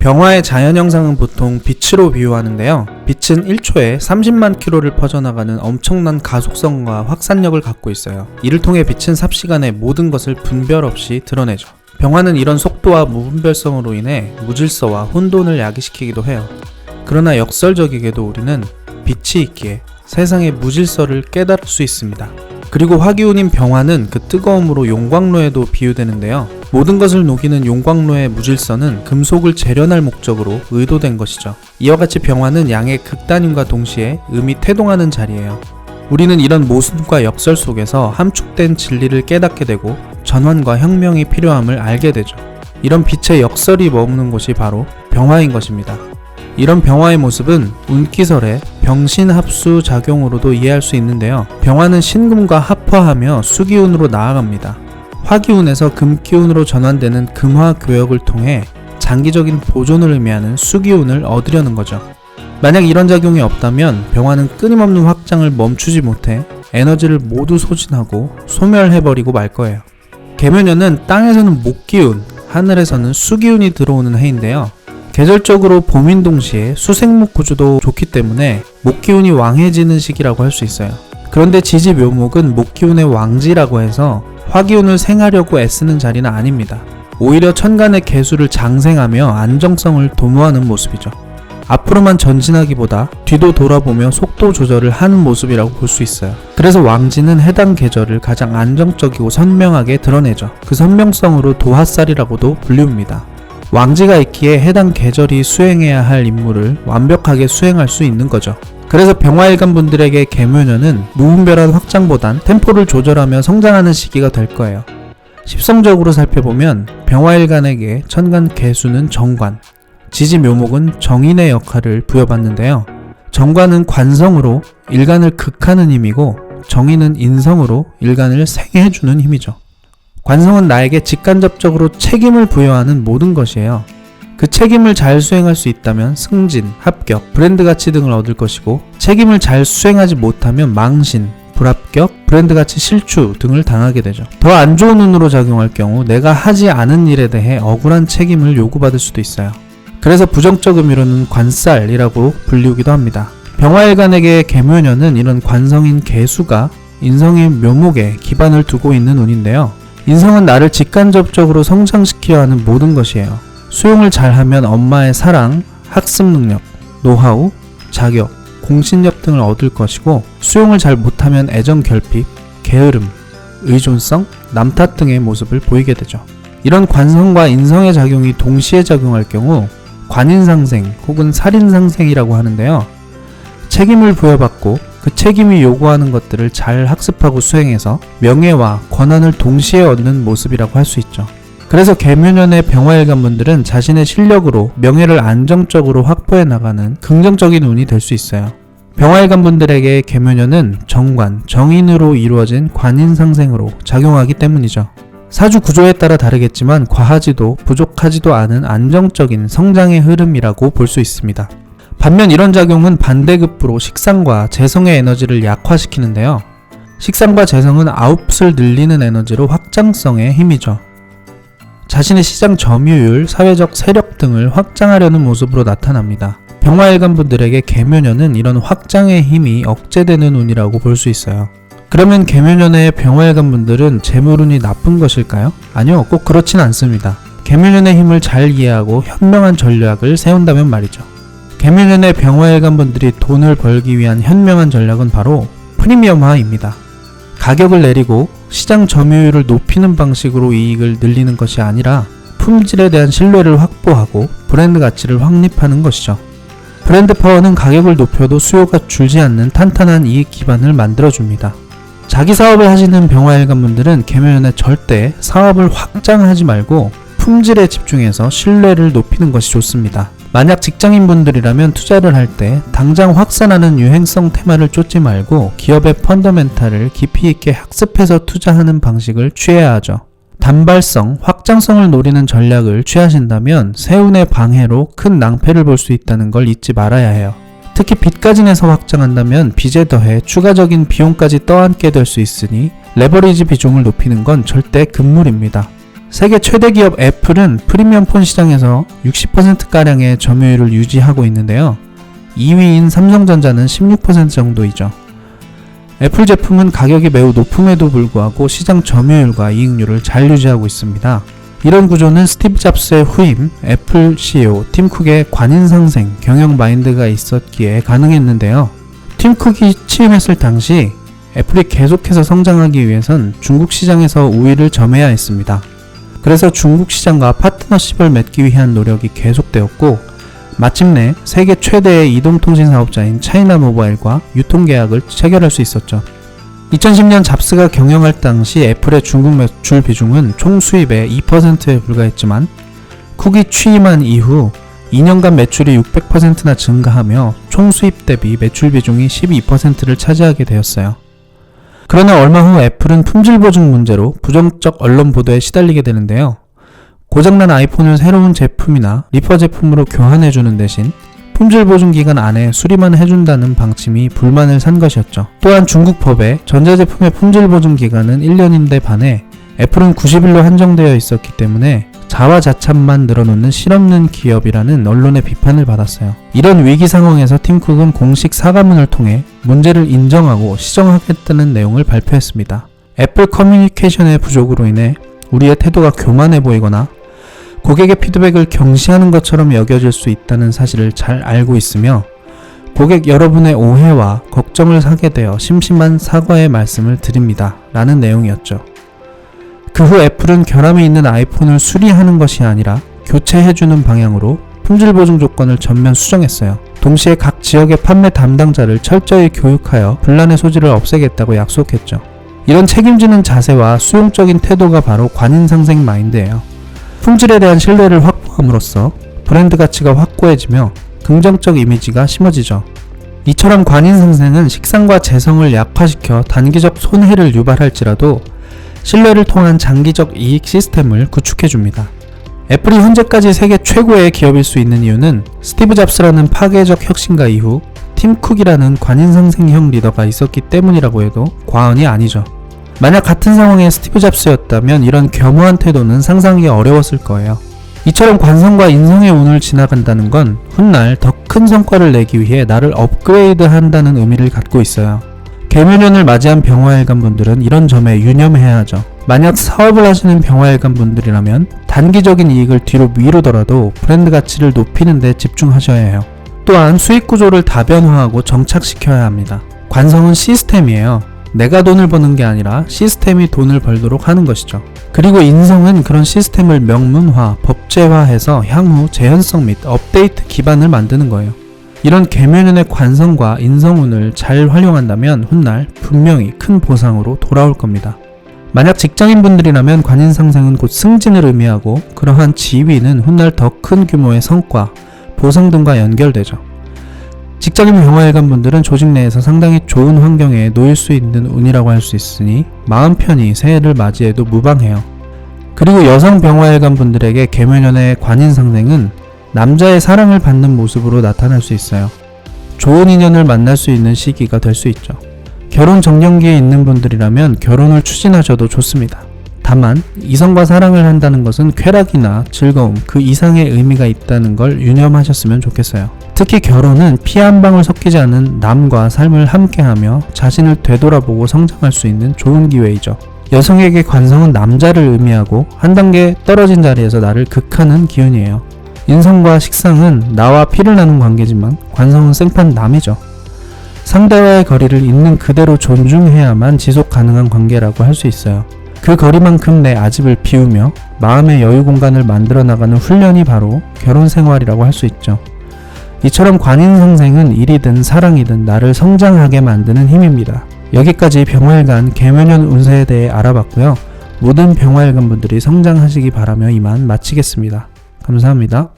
병화의 자연 형상은 보통 빛으로 비유하는데요. 빛은 1초에 30만 킬로를 퍼져나가는 엄청난 가속성과 확산력을 갖고 있어요. 이를 통해 빛은 삽시간에 모든 것을 분별 없이 드러내죠. 병화는 이런 속도와 무분별성으로 인해 무질서와 혼돈을 야기시키기도 해요. 그러나 역설적이게도 우리는 빛이 있기에 세상의 무질서를 깨달을 수 있습니다. 그리고 화기운인 병화는 그 뜨거움으로 용광로에도 비유되는데요. 모든 것을 녹이는 용광로의 무질서는 금속을 재련할 목적으로 의도된 것이죠. 이와 같이 병화는 양의 극단임과 동시에 음이 태동하는 자리예요. 우리는 이런 모순과 역설 속에서 함축된 진리를 깨닫게 되고 전환과 혁명이 필요함을 알게 되죠. 이런 빛의 역설이 머무는 곳이 바로 병화인 것입니다. 이런 병화의 모습은 운기설의 병신합수 작용으로도 이해할 수 있는데요. 병화는 신금과 합화하며 수기운으로 나아갑니다. 화기운에서 금기운으로 전환되는 금화교역을 통해 장기적인 보존을 의미하는 수기운을 얻으려는 거죠. 만약 이런 작용이 없다면 병화는 끊임없는 확장을 멈추지 못해 에너지를 모두 소진하고 소멸해버리고 말 거예요. 계묘년은 땅에서는 목기운, 하늘에서는 수기운이 들어오는 해인데요. 계절적으로 봄인 동시에 수생목 구조도 좋기 때문에 목기운이 왕해지는 시기라고 할 수 있어요. 그런데 지지묘목은 목기운의 왕지라고 해서 화기운을 생하려고 애쓰는 자리는 아닙니다. 오히려 천간의 개수를 장생하며 안정성을 도모하는 모습이죠. 앞으로만 전진하기보다 뒤도 돌아보며 속도 조절을 하는 모습이라고 볼 수 있어요. 그래서 왕지는 해당 계절을 가장 안정적이고 선명하게 드러내죠. 그 선명성으로 도화살이라고도 불립니다. 왕지가 있기에 해당 계절이 수행해야 할 임무를 완벽하게 수행할 수 있는 거죠. 그래서 병화일간 분들에게 계묘년은 무분별한 확장보단 템포를 조절하며 성장하는 시기가 될 거예요. 십성적으로 살펴보면 병화일간에게 천간 개수는 정관, 지지묘목은 정인의 역할을 부여받는데요. 정관은 관성으로 일간을 극하는 힘이고 정인은 인성으로 일간을 생해주는 힘이죠. 관성은 나에게 직간접적으로 책임을 부여하는 모든 것이에요. 그 책임을 잘 수행할 수 있다면 승진, 합격, 브랜드 가치 등을 얻을 것이고 책임을 잘 수행하지 못하면 망신, 불합격, 브랜드 가치 실추 등을 당하게 되죠. 더 안 좋은 운으로 작용할 경우 내가 하지 않은 일에 대해 억울한 책임을 요구받을 수도 있어요. 그래서 부정적 의미로는 관살이라고 불리우기도 합니다. 병화일간에게 계묘년은 이런 관성인 개수가 인성인 묘목에 기반을 두고 있는 운인데요. 인성은 나를 직간접적으로 성장시켜야 하는 모든 것이에요. 수용을 잘하면 엄마의 사랑, 학습 능력, 노하우, 자격, 공신력 등을 얻을 것이고 수용을 잘 못하면 애정 결핍, 게으름, 의존성, 남탓 등의 모습을 보이게 되죠. 이런 관성과 인성의 작용이 동시에 작용할 경우 관인상생 혹은 살인상생이라고 하는데요. 책임을 부여받고 그 책임이 요구하는 것들을 잘 학습하고 수행해서 명예와 권한을 동시에 얻는 모습이라고 할 수 있죠. 그래서 계묘년의 병화일간 분들은 자신의 실력으로 명예를 안정적으로 확보해 나가는 긍정적인 운이 될 수 있어요. 병화일간 분들에게 계묘년은 정관, 정인으로 이루어진 관인상생으로 작용하기 때문이죠. 사주 구조에 따라 다르겠지만 과하지도 부족하지도 않은 안정적인 성장의 흐름이라고 볼 수 있습니다. 반면 이런 작용은 반대급부로 식상과 재성의 에너지를 약화시키는데요. 식상과 재성은 아웃풋을 늘리는 에너지로 확장성의 힘이죠. 자신의 시장 점유율, 사회적 세력 등을 확장하려는 모습으로 나타납니다. 병화일간 분들에게 계묘년은 이런 확장의 힘이 억제되는 운이라고 볼 수 있어요. 그러면 계묘년의 병화일간 분들은 재물운이 나쁜 것일까요? 아니요, 꼭 그렇진 않습니다. 계묘년의 힘을 잘 이해하고 현명한 전략을 세운다면 말이죠. 계묘년의 병화일간 분들이 돈을 벌기 위한 현명한 전략은 바로 프리미엄화입니다. 가격을 내리고 시장 점유율을 높이는 방식으로 이익을 늘리는 것이 아니라 품질에 대한 신뢰를 확보하고 브랜드 가치를 확립하는 것이죠. 브랜드 파워는 가격을 높여도 수요가 줄지 않는 탄탄한 이익 기반을 만들어줍니다. 자기 사업을 하시는 병화일간 분들은 계묘년에 절대 사업을 확장하지 말고 품질에 집중해서 신뢰를 높이는 것이 좋습니다. 만약 직장인분들이라면 투자를 할 때 당장 확산하는 유행성 테마를 쫓지 말고 기업의 펀더멘탈을 깊이 있게 학습해서 투자하는 방식을 취해야 하죠. 단발성, 확장성을 노리는 전략을 취하신다면 세운의 방해로 큰 낭패를 볼 수 있다는 걸 잊지 말아야 해요. 특히 빚까지 내서 확장한다면 빚에 더해 추가적인 비용까지 떠안게 될 수 있으니 레버리지 비중을 높이는 건 절대 금물입니다. 세계 최대 기업 애플은 프리미엄 폰 시장에서 60%가량의 점유율을 유지하고 있는데요. 2위인 삼성전자는 16% 정도이죠. 애플 제품은 가격이 매우 높음에도 불구하고 시장 점유율과 이익률을 잘 유지하고 있습니다. 이런 구조는 스티브 잡스의 후임 애플 CEO 팀 쿡의 관인상생 경영 마인드가 있었기에 가능했는데요. 팀 쿡이 취임했을 당시 애플이 계속해서 성장하기 위해선 중국 시장에서 우위를 점해야 했습니다. 그래서 중국 시장과 파트너십을 맺기 위한 노력이 계속되었고 마침내 세계 최대의 이동통신 사업자인 차이나 모바일과 유통계약을 체결할 수 있었죠. 2010년 잡스가 경영할 당시 애플의 중국 매출 비중은 총 수입의 2%에 불과했지만 쿡이 취임한 이후 2년간 매출이 600%나 증가하며 총 수입 대비 매출 비중이 12%를 차지하게 되었어요. 그러나 얼마 후 애플은 품질 보증 문제로 부정적 언론 보도에 시달리게 되는데요. 고장난 아이폰을 새로운 제품이나 리퍼 제품으로 교환해주는 대신 품질 보증 기간 안에 수리만 해준다는 방침이 불만을 산 것이었죠. 또한 중국 법에 전자제품의 품질 보증 기간은 1년인데 반해 애플은 90일로 한정되어 있었기 때문에 자화자찬만 늘어놓는 실없는 기업이라는 언론의 비판을 받았어요. 이런 위기 상황에서 팀 쿡은 공식 사과문을 통해 문제를 인정하고 시정하겠다는 내용을 발표했습니다. 애플 커뮤니케이션의 부족으로 인해 우리의 태도가 교만해 보이거나 고객의 피드백을 경시하는 것처럼 여겨질 수 있다는 사실을 잘 알고 있으며 고객 여러분의 오해와 걱정을 사게 되어 심심한 사과의 말씀을 드립니다. 라는 내용이었죠. 그 후 애플은 결함이 있는 아이폰을 수리하는 것이 아니라 교체해주는 방향으로 품질 보증 조건을 전면 수정했어요. 동시에 각 지역의 판매 담당자를 철저히 교육하여 분란의 소지를 없애겠다고 약속했죠. 이런 책임지는 자세와 수용적인 태도가 바로 관인상생 마인드예요. 품질에 대한 신뢰를 확보함으로써 브랜드 가치가 확고해지며 긍정적 이미지가 심어지죠. 이처럼 관인상생은 식상과 재성을 약화시켜 단기적 손해를 유발할지라도 신뢰를 통한 장기적 이익 시스템을 구축해줍니다. 애플이 현재까지 세계 최고의 기업일 수 있는 이유는 스티브 잡스라는 파괴적 혁신가 이후 팀 쿡이라는 관인상생형 리더가 있었기 때문이라고 해도 과언이 아니죠. 만약 같은 상황에 스티브 잡스였다면 이런 겸허한 태도는 상상하기 어려웠을 거예요. 이처럼 관성과 인성의 운을 지나간다는 건 훗날 더 큰 성과를 내기 위해 나를 업그레이드 한다는 의미를 갖고 있어요. 개묘년을 맞이한 병화일관 분들은 이런 점에 유념해야 하죠. 만약 사업을 하시는 병화일관 분들이라면 단기적인 이익을 뒤로 미루더라도 브랜드 가치를 높이는 데 집중하셔야 해요. 또한 수익 구조를 다변화하고 정착시켜야 합니다. 관성은 시스템이에요. 내가 돈을 버는 게 아니라 시스템이 돈을 벌도록 하는 것이죠. 그리고 인성은 그런 시스템을 명문화, 법제화해서 향후 재현성 및 업데이트 기반을 만드는 거예요. 이런 개묘년의 관성과 인성운을 잘 활용한다면 훗날 분명히 큰 보상으로 돌아올 겁니다. 만약 직장인분들이라면 관인상생은 곧 승진을 의미하고 그러한 지위는 훗날 더 큰 규모의 성과, 보상 등과 연결되죠. 직장인 병화일관 분들은 조직 내에서 상당히 좋은 환경에 놓일 수 있는 운이라고 할 수 있으니 마음 편히 새해를 맞이해도 무방해요. 그리고 여성 병화일관 분들에게 개묘년의 관인상생은 남자의 사랑을 받는 모습으로 나타날 수 있어요. 좋은 인연을 만날 수 있는 시기가 될 수 있죠. 결혼 정년기에 있는 분들이라면 결혼을 추진하셔도 좋습니다. 다만 이성과 사랑을 한다는 것은 쾌락이나 즐거움 그 이상의 의미가 있다는 걸 유념하셨으면 좋겠어요. 특히 결혼은 피 한 방울 섞이지 않은 남과 삶을 함께하며 자신을 되돌아보고 성장할 수 있는 좋은 기회이죠. 여성에게 관성은 남자를 의미하고 한 단계 떨어진 자리에서 나를 극하는 기운이에요. 인성과 식상은 나와 피를 나눈 관계지만 관성은 생판 남이죠. 상대와의 거리를 있는 그대로 존중해야만 지속 가능한 관계라고 할 수 있어요. 그 거리만큼 내 아집을 비우며 마음의 여유 공간을 만들어 나가는 훈련이 바로 결혼 생활이라고 할 수 있죠. 이처럼 관인상생은 일이든 사랑이든 나를 성장하게 만드는 힘입니다. 여기까지 병화일관 개묘년 운세에 대해 알아봤고요. 모든 병화일관 분들이 성장하시기 바라며 이만 마치겠습니다. 감사합니다.